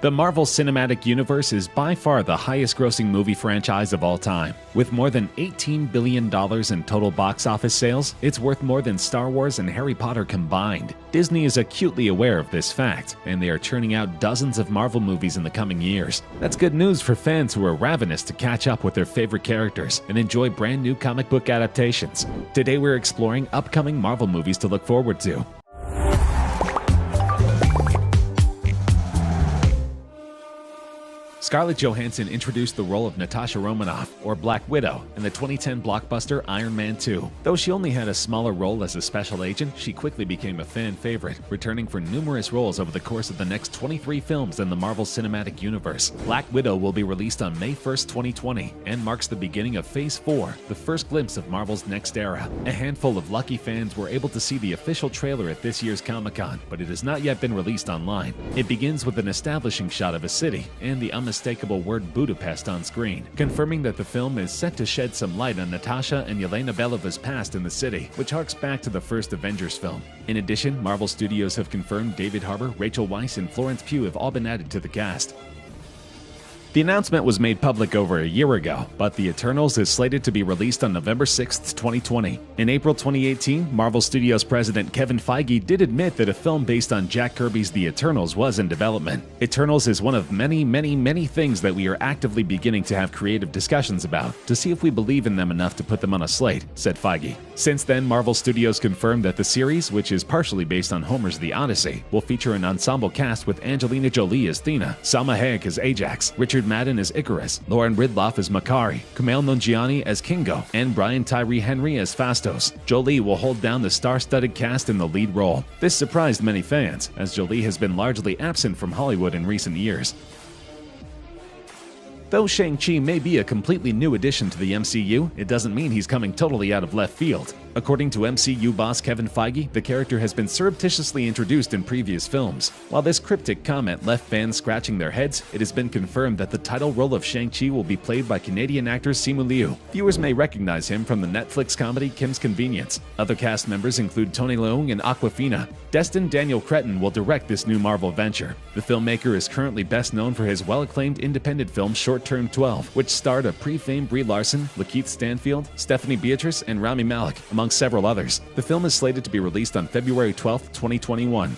The Marvel Cinematic Universe is by far the highest-grossing movie franchise of all time. With more than $18 billion in total box office sales, it's worth more than Star Wars and Harry Potter combined. Disney is acutely aware of this fact, and they are churning out dozens of Marvel movies in the coming years. That's good news for fans who are ravenous to catch up with their favorite characters and enjoy brand new comic book adaptations. Today we're exploring upcoming Marvel movies to look forward to. Scarlett Johansson introduced the role of Natasha Romanoff, or Black Widow, in the 2010 blockbuster Iron Man 2. Though she only had a smaller role as a special agent, she quickly became a fan favorite, returning for numerous roles over the course of the next 23 films in the Marvel Cinematic Universe. Black Widow will be released on May 1st, 2020, and marks the beginning of Phase 4, the first glimpse of Marvel's next era. A handful of lucky fans were able to see the official trailer at this year's Comic-Con, but it has not yet been released online. It begins with an establishing shot of a city, and the unmistakable word Budapest on screen, confirming that the film is set to shed some light on Natasha and Yelena Belova's past in the city, which harks back to the first Avengers film. In addition, Marvel Studios have confirmed David Harbour, Rachel Weisz, and Florence Pugh have all been added to the cast. The announcement was made public over a year ago, but The Eternals is slated to be released on November 6, 2020. In April 2018, Marvel Studios president Kevin Feige did admit that a film based on Jack Kirby's The Eternals was in development. Eternals is one of many things that we are actively beginning to have creative discussions about to see if we believe in them enough to put them on a slate, said Feige. Since then, Marvel Studios confirmed that the series, which is partially based on Homer's The Odyssey, will feature an ensemble cast with Angelina Jolie as Thena, Salma Hayek as Ajax, Richard Madden as Icarus, Lauren Ridloff as Makkari, Kumail Nanjiani as Kingo, and Brian Tyree Henry as Phastos. Jolie will hold down the star-studded cast in the lead role. This surprised many fans, as Jolie has been largely absent from Hollywood in recent years. Though Shang-Chi may be a completely new addition to the MCU, it doesn't mean he's coming totally out of left field. According to MCU boss Kevin Feige, the character has been surreptitiously introduced in previous films. While this cryptic comment left fans scratching their heads, it has been confirmed that the title role of Shang-Chi will be played by Canadian actor Simu Liu. Viewers may recognize him from the Netflix comedy Kim's Convenience. Other cast members include Tony Leung and Awkwafina. Destin Daniel Cretton will direct this new Marvel venture. The filmmaker is currently best known for his well-acclaimed independent film Short Term 12, which starred a pre-famed Brie Larson, Lakeith Stanfield, Stephanie Beatrice, and Rami Malek, among several others. The film is slated to be released on February 12, 2021.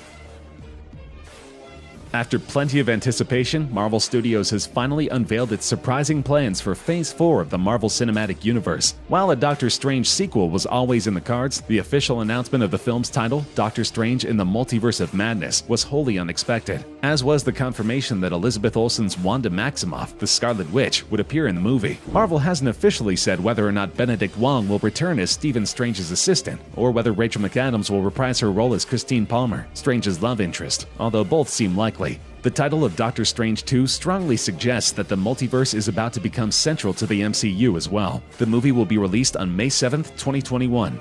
After plenty of anticipation, Marvel Studios has finally unveiled its surprising plans for Phase 4 of the Marvel Cinematic Universe. While a Doctor Strange sequel was always in the cards, the official announcement of the film's title, Doctor Strange in the Multiverse of Madness, was wholly unexpected, as was the confirmation that Elizabeth Olsen's Wanda Maximoff, the Scarlet Witch, would appear in the movie. Marvel hasn't officially said whether or not Benedict Wong will return as Stephen Strange's assistant, or whether Rachel McAdams will reprise her role as Christine Palmer, Strange's love interest, although both seem likely. The title of Doctor Strange 2 strongly suggests that the multiverse is about to become central to the MCU as well. The movie will be released on May 7, 2021.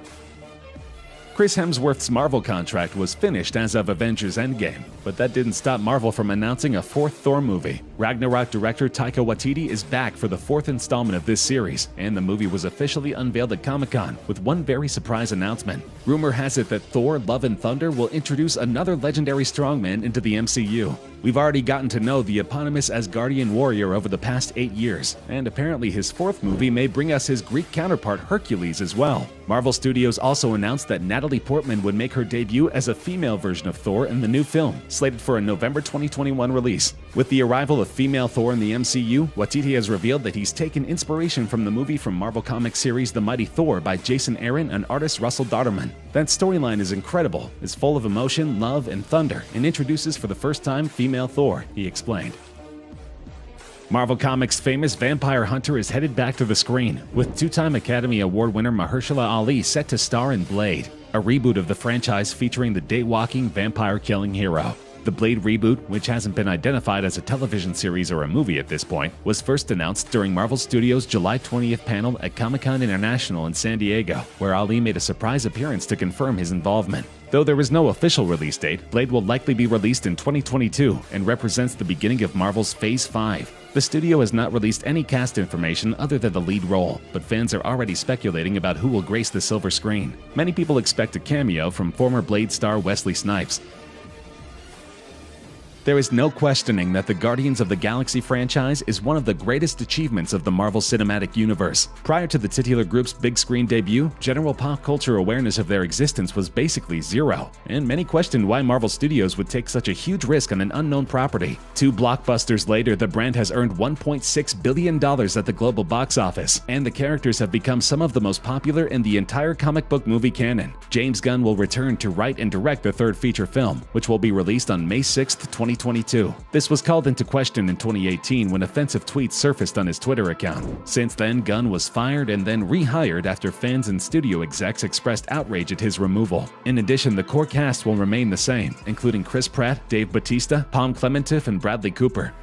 Chris Hemsworth's Marvel contract was finished as of Avengers Endgame, but that didn't stop Marvel from announcing a fourth Thor movie. Ragnarok director Taika Waititi is back for the fourth installment of this series, and the movie was officially unveiled at Comic-Con with one very surprise announcement. Rumor has it that Thor: Love and Thunder will introduce another legendary strongman into the MCU. We've already gotten to know the eponymous Asgardian warrior over the past 8 years, and apparently his fourth movie may bring us his Greek counterpart Hercules as well. Marvel Studios also announced that Natalie Portman would make her debut as a female version of Thor in the new film, slated for a November 2021 release. With the arrival of female Thor in the MCU, Waititi has revealed that he's taken inspiration from the movie from Marvel Comics series The Mighty Thor by Jason Aaron and artist Russell Dodderman. That storyline is incredible, is full of emotion, love, and thunder, and introduces for the first time female Thor, he explained. Marvel Comics' famous vampire hunter is headed back to the screen, with two-time Academy Award winner Mahershala Ali set to star in Blade, a reboot of the franchise featuring the day-walking, vampire-killing hero. The Blade reboot, which hasn't been identified as a television series or a movie at this point, was first announced during Marvel Studios' July 20th panel at Comic-Con International in San Diego, where Ali made a surprise appearance to confirm his involvement. Though there is no official release date, Blade will likely be released in 2022 and represents the beginning of Marvel's Phase 5. The studio has not released any cast information other than the lead role, but fans are already speculating about who will grace the silver screen. Many people expect a cameo from former Blade star Wesley Snipes. There is no questioning that the Guardians of the Galaxy franchise is one of the greatest achievements of the Marvel Cinematic Universe. Prior to the titular group's big screen debut, general pop culture awareness of their existence was basically zero, and many questioned why Marvel Studios would take such a huge risk on an unknown property. 2 blockbusters later, the brand has earned $1.6 billion at the global box office, and the characters have become some of the most popular in the entire comic book movie canon. James Gunn will return to write and direct the third feature film, which will be released on May 6, 2022. This was called into question in 2018 when offensive tweets surfaced on his Twitter account. Since then, Gunn was fired and then rehired after fans and studio execs expressed outrage at his removal. In addition, the core cast will remain the same, including Chris Pratt, Dave Bautista, Palm Clementif, and Bradley Cooper.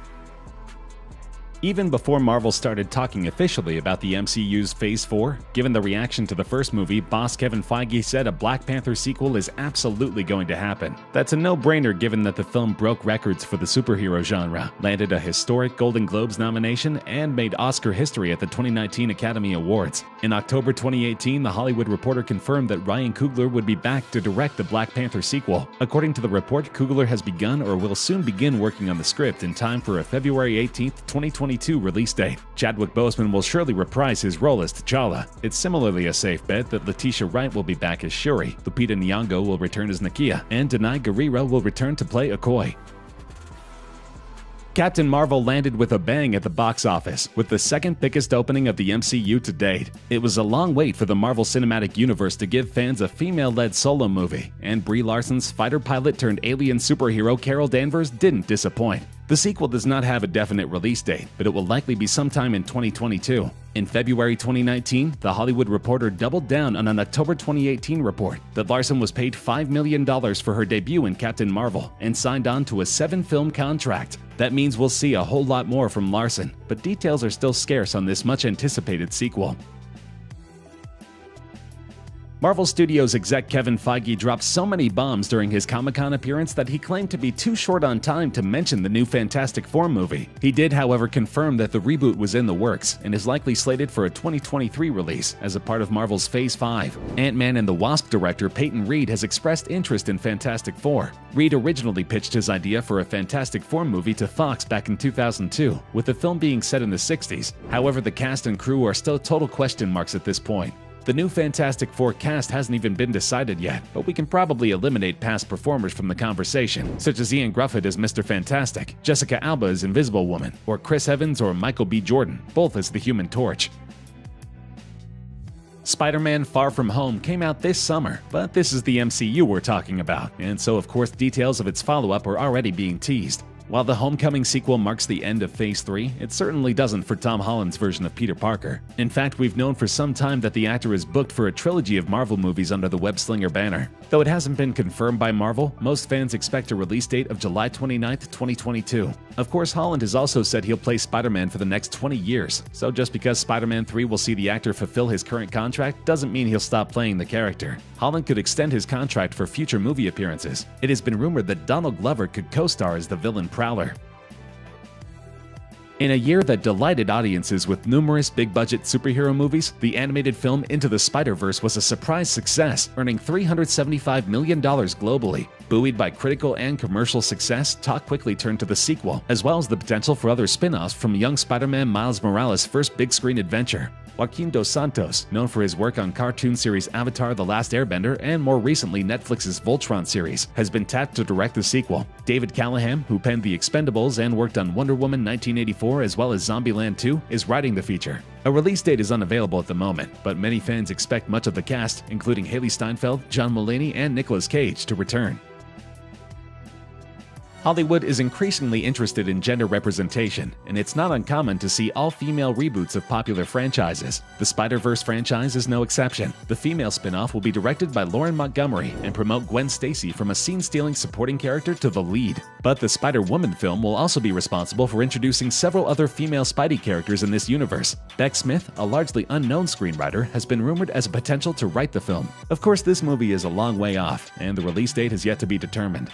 Even before Marvel started talking officially about the MCU's Phase 4, given the reaction to the first movie, boss Kevin Feige said a Black Panther sequel is absolutely going to happen. That's a no-brainer given that the film broke records for the superhero genre, landed a historic Golden Globes nomination, and made Oscar history at the 2019 Academy Awards. In October 2018, The Hollywood Reporter confirmed that Ryan Coogler would be back to direct the Black Panther sequel. According to the report, Coogler has begun or will soon begin working on the script in time for a February 18, 2022 release date. Chadwick Boseman will surely reprise his role as T'Challa. It's similarly a safe bet that Letitia Wright will be back as Shuri, Lupita Nyong'o will return as Nakia, and Danai Gurira will return to play Okoye. Captain Marvel landed with a bang at the box office, with the second biggest opening of the MCU to date. It was a long wait for the Marvel Cinematic Universe to give fans a female-led solo movie, and Brie Larson's fighter pilot turned alien superhero Carol Danvers didn't disappoint. The sequel does not have a definite release date, but it will likely be sometime in 2022. In February 2019, The Hollywood Reporter doubled down on an October 2018 report that Larson was paid $5 million for her debut in Captain Marvel and signed on to a 7-film contract. That means we'll see a whole lot more from Larson, but details are still scarce on this much-anticipated sequel. Marvel Studios exec Kevin Feige dropped so many bombs during his Comic-Con appearance that he claimed to be too short on time to mention the new Fantastic Four movie. He did, however, confirm that the reboot was in the works and is likely slated for a 2023 release as a part of Marvel's Phase 5. Ant-Man and the Wasp director Peyton Reed has expressed interest in Fantastic Four. Reed originally pitched his idea for a Fantastic Four movie to Fox back in 2002, with the film being set in the 60s. However, the cast and crew are still total question marks at this point. The new Fantastic Four cast hasn't even been decided yet, but we can probably eliminate past performers from the conversation, such as Ian Gruffett as Mr. Fantastic, Jessica Alba as Invisible Woman, or Chris Evans or Michael B. Jordan, both as the Human Torch. Spider-Man: Far From Home came out this summer, but this is the MCU we're talking about, and so of course details of its follow-up are already being teased. While the Homecoming sequel marks the end of Phase 3, it certainly doesn't for Tom Holland's version of Peter Parker. In fact, we've known for some time that the actor is booked for a trilogy of Marvel movies under the web-slinger banner. Though it hasn't been confirmed by Marvel, most fans expect a release date of July 29, 2022. Of course, Holland has also said he'll play Spider-Man for the next 20 years, so just because Spider-Man 3 will see the actor fulfill his current contract doesn't mean he'll stop playing the character. Holland could extend his contract for future movie appearances. It has been rumored that Donald Glover could co-star as the villain Prowler. In a year that delighted audiences with numerous big-budget superhero movies, the animated film Into the Spider-Verse was a surprise success, earning $375 million globally. Buoyed by critical and commercial success, talk quickly turned to the sequel, as well as the potential for other spin-offs from young Spider-Man Miles Morales' first big-screen adventure. Joaquin Dos Santos, known for his work on cartoon series Avatar: The Last Airbender and more recently Netflix's Voltron series, has been tapped to direct the sequel. David Callahan, who penned The Expendables and worked on Wonder Woman 1984 as well as Zombieland 2, is writing the feature. A release date is unavailable at the moment, but many fans expect much of the cast, including Haley Steinfeld, John Mulaney, and Nicolas Cage, to return. Hollywood is increasingly interested in gender representation, and it's not uncommon to see all-female reboots of popular franchises. The Spider-Verse franchise is no exception. The female spin-off will be directed by Lauren Montgomery and promote Gwen Stacy from a scene-stealing supporting character to the lead. But the Spider-Woman film will also be responsible for introducing several other female Spidey characters in this universe. Beck Smith, a largely unknown screenwriter, has been rumored as a potential to write the film. Of course, this movie is a long way off, and the release date has yet to be determined.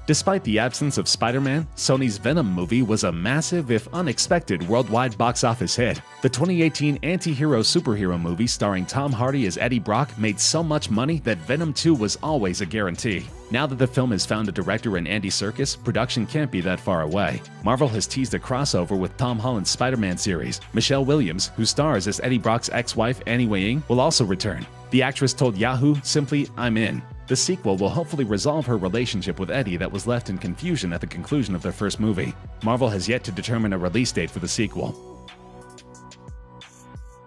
Despite the absence of Spider-Man, Sony's Venom movie was a massive, if unexpected, worldwide box office hit. The 2018 anti-hero superhero movie starring Tom Hardy as Eddie Brock made so much money that Venom 2 was always a guarantee. Now that the film has found a director in Andy Serkis, production can't be that far away. Marvel has teased a crossover with Tom Holland's Spider-Man series. Michelle Williams, who stars as Eddie Brock's ex-wife Annie Wei-Ying, will also return. The actress told Yahoo simply, "I'm in." The sequel will hopefully resolve her relationship with Eddie that was left in confusion at the conclusion of their first movie. Marvel has yet to determine a release date for the sequel.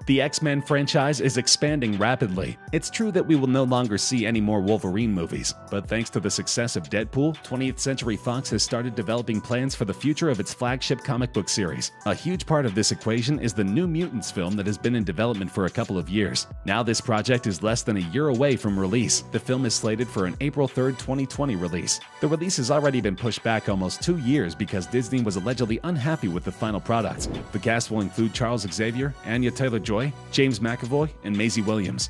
The X-Men franchise is expanding rapidly. It's true that we will no longer see any more Wolverine movies, but thanks to the success of Deadpool, 20th Century Fox has started developing plans for the future of its flagship comic book series. A huge part of this equation is the New Mutants film that has been in development for a couple of years. Now this project is less than a year away from release. The film is slated for an April 3rd, 2020 release. The release has already been pushed back almost 2 years because Disney was allegedly unhappy with the final product. The cast will include Charles Xavier, Anya Taylor-Joy, James McAvoy, and Maisie Williams.